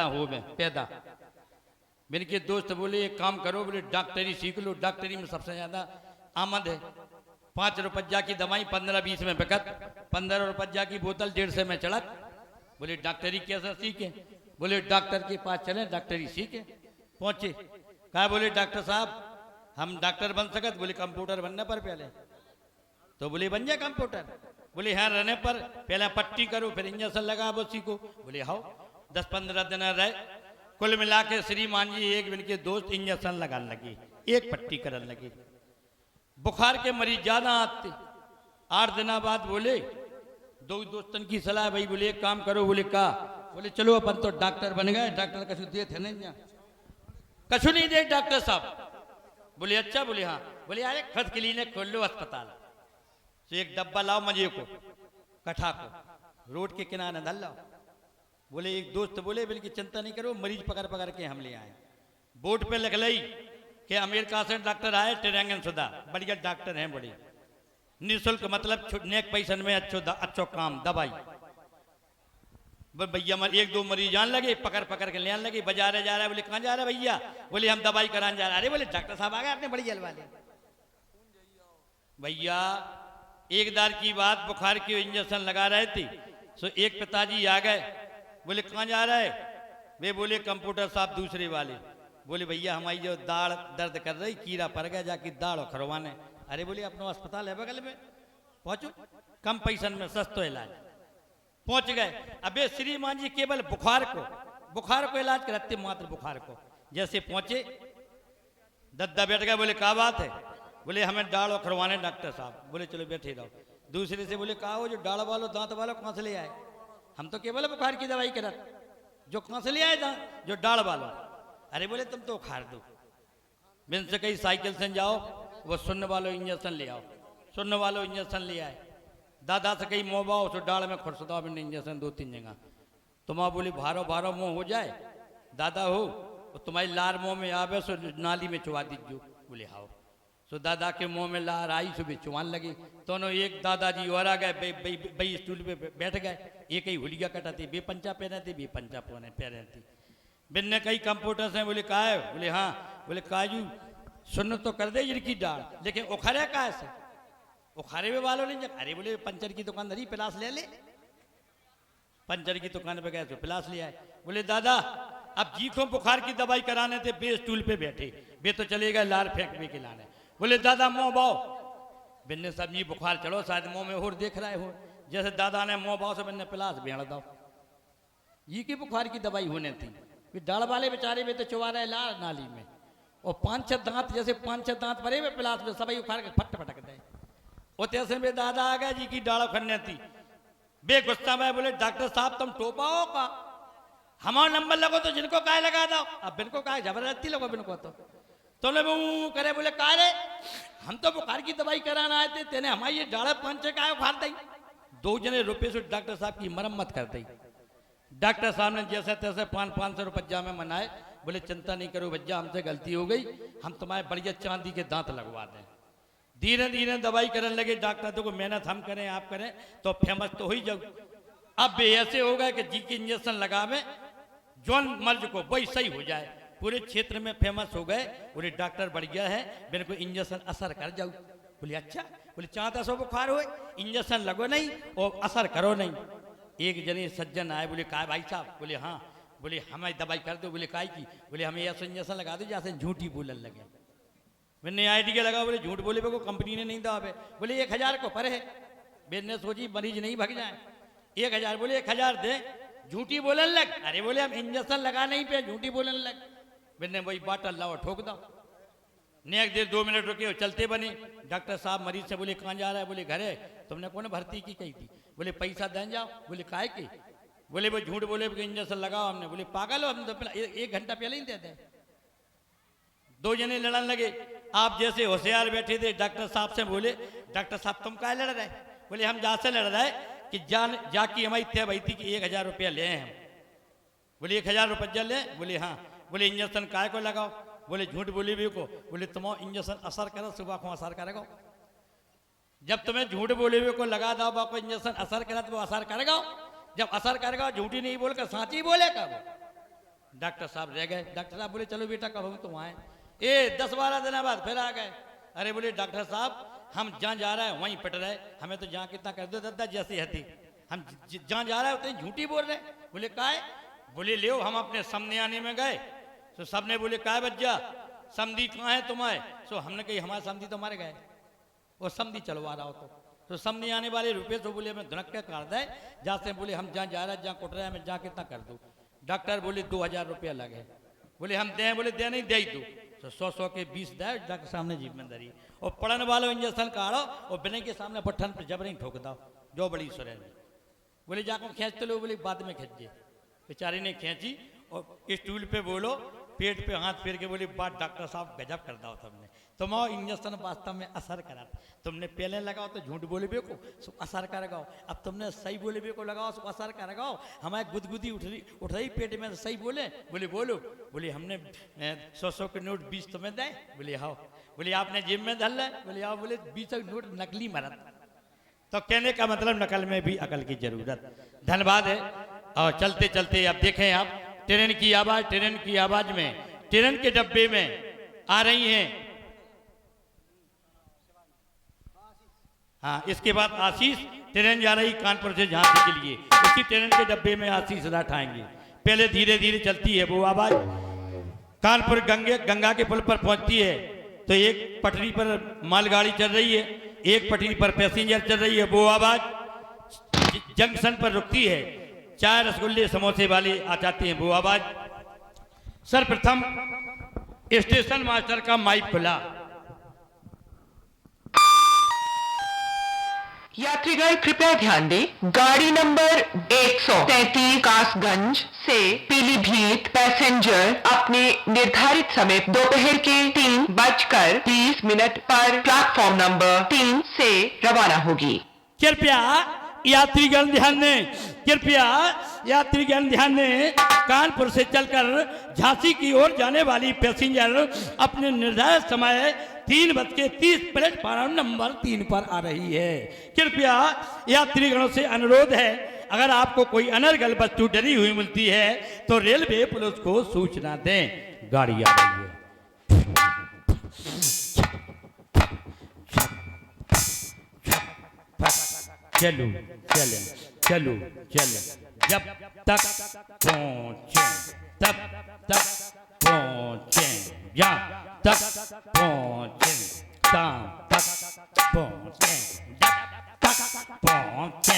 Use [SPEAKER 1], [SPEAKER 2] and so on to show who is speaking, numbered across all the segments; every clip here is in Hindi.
[SPEAKER 1] हो मैं पैदा। मेरे के दोस्त बोले एक काम करो, बोले डॉक्टरी सीख लो, डॉक्टरी में सबसे ज्यादा आमद है। 5 रुपया की दवाई 15-20 में बिकत, 15 रुपया की बोतल 150 में चढ़त। बोले डॉक्टरी कैसे सीखे? बोले डॉक्टर के पास चले, डॉक्टरी सीखे। पहुंचे, कहा बोले डॉक्टर साहब हम डॉक्टर बन सकत? बोले कंप्यूटर बनने पर पहले। तो बोले बन जाए कंप्यूटर? बोले हाँ रहने पर पहले पट्टी करो फिर इंजेक्शन लगा वो सीखो। बोले हाँ। 10-15 दिन रहे, कुल मिला के श्रीमान जी एक दिन के दोस्त इंजेक्शन लगाने लगे, एक पट्टी करने लगे। बुखार के मरीज ज्यादा आते। 8 दिन बाद बोले दो दोस्तन की सलाह, भाई बोले एक काम करो। बोले का? बोले चलो अपन तो डॉक्टर बन गए, डॉक्टर कछु दे थे नहीं, कछु नहीं दे डॉक्टर साहब। बोले अच्छा? बोले हाँ। बोले यार खुद क्लिनिक खोल लो, अस्पताल से एक डब्बा लाओ मजे को, कठा को रोड के किनारे डाल लाओ। बोले एक दोस्त बोले बिल्कुल चिंता नहीं करो, मरीज पकड़ पकड़ के हम ले आए। बोर्ड पे लिख लई कि अमेरिका से डॉक्टर आए, टेरेंगन सुधा बढ़िया डॉक्टर हैं, बड़ी निःशुल्क, मतलब नेक पैसन में अच्छो काम दवाई। भैया एक दो मरीज आने लगे, पकड़ पकड़ के ले आने लगे। बाजारे जा रहा है, बोले कहाँ जा रहा है भैया? बोले हम दवाई कराने जा रहे हैं। अरे बोले डॉक्टर साहब आ गए, आपने बड़ी जलवा ली। भैया एक दार की बात, बुखार की इंजेक्शन लगा रहे थे, सो एक पिताजी आ गए। बोले कहाँ जा रहा है? वे बोले कंप्यूटर साहब दूसरे वाले। बोले भैया हमारी जो दाढ़ दर्द कर रही, कीड़ा पड़ गया, जाके दाढ़ खरवाने। अरे बोले अपना अस्पताल है बगल में, पहुंचो, कम पैसन में सस्तो इलाज। पहुंच गए। अबे श्रीमान जी केवल बुखार को इलाज कराते, मात्र बुखार को। जैसे पहुंचे दद्दा बैठ गए। बोले क्या बात है? बोले हमें दाढ़ खरवाने डॉक्टर साहब। बोले चलो बैठे रहो। दूसरे से बोले कहा हो जो दाढ़ वालों दांत वालों कहाँ से ले आए? हम तो केवल बुखार की दवाई करा, जो कहाँ से ले आए जो दाढ़ वालों? अरे बोले तुम तो उखाड़ दो, बिन से कहीं साइकिल से जाओ, वो सुन्न वालों इंजेक्शन ले आओ। सुन्न वालों इंजेक्शन ले आए। दादा से कहीं मोह बाओ, तो डाल में खुरसदा मैंने इंजेक्शन 2-3 जगह। तुम बोले भारो भारो मुँह हो जाए दादा हो, तो तुम्हारी लार मुँह में आवे सो नाली में चुवा दीजिए। बोले हाओ। सो दादा के मुंह में लार आई, सो भी चुवान लगी। दोनों एक दादाजी और आ गए, बई स्टूल पे बैठ गए। एक ही हुलिया कटाती, बे पंचा पहने थे, बे पंचा पहने थी। बिन ने कई कंप्यूटर से बोले कहा है? बोले हाँ। बोले काजू सुन तो कर दे जिनकी डाल, लेकिन उखारे का ऐसे उखारे में वालों नहीं। अरे बोले पंचर की दुकान धरी, पिलास ले ले। पंचर की दुकान पे गए तो पिलास ले आए। बोले दादा अब जी को बुखार की दवाई कराने थे, बे स्टूल पे बैठे, बे तो चले गए लार फेंक बे के लाने। बोले दादा मुँह बाओ। बिन्ने सब जी बुखार चढ़ो, शायद मुँह में और देख रहे हो। जैसे दादा ने मुँह बाओ से बिन्ने पिलास भेड़ दो। ये की बुखार की दवाई होने थी, डाल वाले बेचारे में तो चुवा रहे लार नाली में, और 5-6 दांत, जैसे 5-6 दांत भरे हुए पिलास में, सभी उखाड़ के फट फटक दे। और तैसे में दादा आ गया जी की डाल खन्ने थी। बे गुस्सा में बोले डॉक्टर साहब तुम टोपा हो का? हमारा नंबर लगो तो जिनको काय लगा दो। अब बिनको काय जबरदस्ती लगो बिनको तो ले करे। बोले का रे हम तो बुखार की दवाई कराना आए थे, तेने हमारी ये डाढ़ 5-6 काय उखाड़ दी। 2 जने रुपये से डॉक्टर साहब की मरम्मत कर दी। डॉक्टर साहब ने जैसे तैसे 500 रुपया में मनाए। बोले चिंता नहीं करो भैया, हमसे गलती हो गई, हम तुम्हारे बढ़िया चांदी के दांत लगवा दें। धीरे धीरे दवाई करने लगे। डॉक्टर तो को मेहनत हम करें आप करें तो फेमस तो ही जाओ। अब ऐसे हो गए कि जी के इंजेक्शन लगावे जौन मर्ज को वही सही हो जाए, पूरे क्षेत्र में फेमस हो गए। बोले डॉक्टर बढ़ गया है, मेरे को इंजेक्शन असर कर जाओ। बोले अच्छा? बोले चाहता सो बुखार हो, इंजेक्शन लगो नहीं और असर करो नहीं। एक जने सज्जन आए, बोले का भाई साहब? बोले हाँ। बोले हमारी दवाई कर दो। बोले काय की? बोले हमें ऐसा इंजेक्शन लगा दो जैसे झूठी बोलने लगे। मैंने आईडी लगा, बोले झूठ बोले को कंपनी ने नहीं दवा। बोले 1000 को पर है। मैंने सोची मरीज नहीं भग जाए। 1000 बोले 1000 दे, झूठी बोलने लग। अरे बोले हम इंजेक्शन लगा नहीं पे, झूठी बोलने लग। मैंने वही बाटल लाओ ठोक दो। नेक देर 2 मिनट रुके, चलते बने। डॉक्टर साहब मरीज से बोले कहाँ जा रहा है? बोले घर है। तुमने कौन भर्ती की कही थी? बोले पैसा दें जाओ। बोले काय के? बोले वो झूठ बोले इंजेक्शन लगाओ हमने। बोले पागल हो, हम तो 1 घंटा पहले ही देते। 2 जने लड़न लगे। आप जैसे होशियार बैठे थे, डॉक्टर साहब से बोले डॉक्टर साहब तुम काय लड़ रहे? बोले हम जा से लड़ रहे कि जाकी हमारी तय भाई थी कि 1000 रुपया ले हम। बोले 1000 रुपया ले? बोले हाँ। बोले इंजेक्शन काय को लगाओ? बोले झूठ बोले भी को। बोले तुम इंजेक्शन असर करो, सुबह को असर करेगा। जब तुम्हें झूठ बोले हुए को लगा दो को इंजेक्शन असर करा तो वो असर करेगा। जब असर करेगा झूठी नहीं बोलकर साची बोलेगा वो। डॉक्टर साहब रह गए। डॉक्टर साहब बोले चलो बेटा कब हम तुम आए। ए 10-12 दिन बाद फिर आ गए। अरे बोले डॉक्टर साहब हम जहाँ जा रहे हैं वहीं पिट रहे, हमें तो जहाँ कितना कर दो दादा जैसी हती, हम जहाँ जा रहे हैं उतनी झूठी बोल रहे। बोले का है? बोले ले हम अपने समझे आने में गए तो सबने बोले का है बच्चा समधी कहाँ है तुम्हारे? सो हमने कही हमारे समधी तो मारे गए, वो समधी चलवा रहा हो तो समधी आने वाले रुपये तो बोले हमें धुनक के कर दे जाते। बोले हम जहाँ जा रहे हैं जहाँ कुट रहे हैं हमें जहाँ कितना कर दो। डॉक्टर बोले 2000 रुपया लगे। बोले हम दें? बोले दे नहीं दे ही दो। तो 100 के 20 दे डॉक्टर सामने जीप में धरी और पढ़ने वालों इंजेक्शन काढ़ो और बिना के सामने पट्ठन पर जबरी ठोक दो जो बड़ी सुरे। बोले जाको खींचते लो। बोले बाद में खींचे। बेचारी ने खींची और स्टूल पे बोलो पेट पे हाथ फेर के बोली बात डॉक्टर साहब गजब कर दो तुमने, तुम्हारा इंजेक्शन वास्तव में असर करा। तुमने पहले लगाओ तो झूठ बोले बे को सो असर करेगा, अब तुमने सही बोले बे को लगाओ सो असर करेगा। हमारे गुदगुदी उठ रही पेट में सही बोले। बोले बोलो। बोले हमने 100 के नोट 20 तुम्हें दे। बोले हाँ। बोले आपने जेब में धल है? बोले हाँ। बोले 20 नोट नकली मरत। तो कहने का मतलब नकल में भी अकल की जरूरत। धन्यवाद है। और चलते चलते अब देखें आप ट्रेन की आवाज में ट्रेन के डब्बे में आ रही हैं। हाँ इसके बाद आशीष ट्रेन जा रही कानपुर से झांसी के लिए, उसी ट्रेन के डब्बे में आशीष राठ आएंगे। पहले धीरे धीरे चलती है वो आवाज, कानपुर गंगा के पुल पर पहुंचती है तो एक पटरी पर मालगाड़ी चल रही है, एक पटरी पर पैसेंजर चल रही है। वो आवाज जंक्शन पर रुकती है, चाय रसगुल्ले समोसे वाले आ जाते हैं। वो आवाज सर्वप्रथम स्टेशन मास्टर का माइक खुला।
[SPEAKER 2] यात्रीगण कृपया ध्यान दें, गाड़ी नंबर 133 कासगंज से पीलीभीत पैसेंजर अपने निर्धारित समय दोपहर के 3:20 पर प्लेटफॉर्म नंबर 3 से रवाना होगी।
[SPEAKER 1] कृपया यात्रीगण ध्यान दें, कृपया यात्रीगण ध्यान दें, कानपुर से चलकर झांसी की ओर जाने वाली पैसेंजर अपने निर्धारित समय 3:30 प्लेटफॉर्म नंबर 3 पर आ रही है। कृपया यात्रीगणों से अनुरोध है, अगर आपको कोई अनर्गल वस्तु डरी हुई मिलती है तो रेलवे पुलिस को सूचना दें। गाड़ी आ रही है। चलो चले चलो चले, जब तक पहुंचे तब तक पहुंचे, जब तक पहुंचे तब तक पहुंचे, जब तक पहुंचे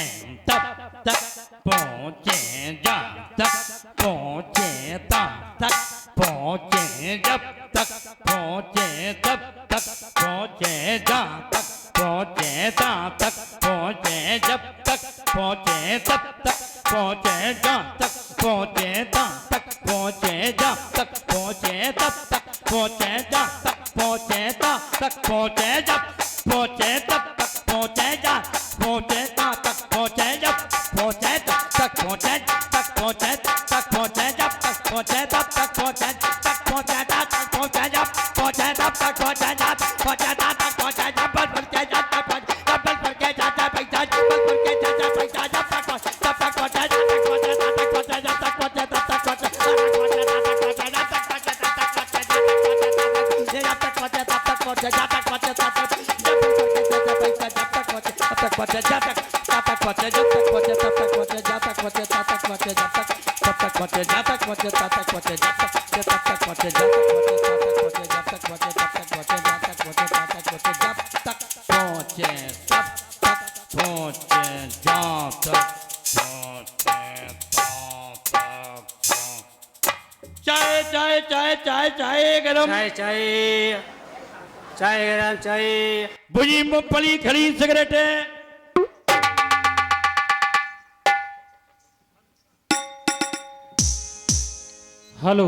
[SPEAKER 1] तब तक पहुंचे, जब तक पहुंचे तब तक पहुंचे, जब तक पहुंचे तब तक पहुंचे, जब तक पहुंचे तब तक पहुंचे, जब तक पहुंचे तब तक पहुंचे, जब तक पहुंचे तब तक पहुंचे, जब तक पहुंचे तब तक पहुंचे, जब तक पहुंचे तब तक पहुंचे, जब पहुंचे तब तक पहुंचे, जब पहुंचे तब तक पहुंचे, जब पहुंचे तब तक पहुंचे, तक पहुंचे तक पहुंचे, जब तक पहुंचे तब तक पहुंचे, तक पहुंचे तक पहुंचे, जब पहुंचे तब तक पहुंचे, जब पहुंचे तब पहुंचे, जब बल पर के जाता पहुंचे, जब बल पर के जाता पैसा, जब बल पर के जाता पैसा, जब तक पहुंचे तब तक पहुंचे, जब तक पहुंचे तब तक पहुंचे, जब तक पहुंचे तब तक पहुंचे, जब तक पहुंचे तब तक पहुंचे, जब तक पहुंचे तब तक पहुंचे, जब तक पहुंचे तब तक पहुंचे, जब तक पहुंचे तब तक पहुंचे, जब बल पर के जाता पैसा, जब तक पहुंचे तब तक पहुंचे, जब तक पहुंचे जब तक पहुंचे तब तक पहुंचे, जब तक पहुंचे तब तक पहुंचे, जब तक पहुंचे जब तक पहुंचे तब तक पहुंचे, जब तक पहुंचे जब तक पहुंचे, जब तक पहुंचे तब तक पहुंचे, जब तक पहुंचे तब तक पहुंचे, जब तक पहुंचे तब तक पहुंचे, जब तक पहुंचे तब तक। चाय चाय चाय चाय चाय गरम,
[SPEAKER 3] चाय चाय चाय गरम, चाय
[SPEAKER 1] बुझी मूंगफली खड़ी सिगरेटें।
[SPEAKER 3] हेलो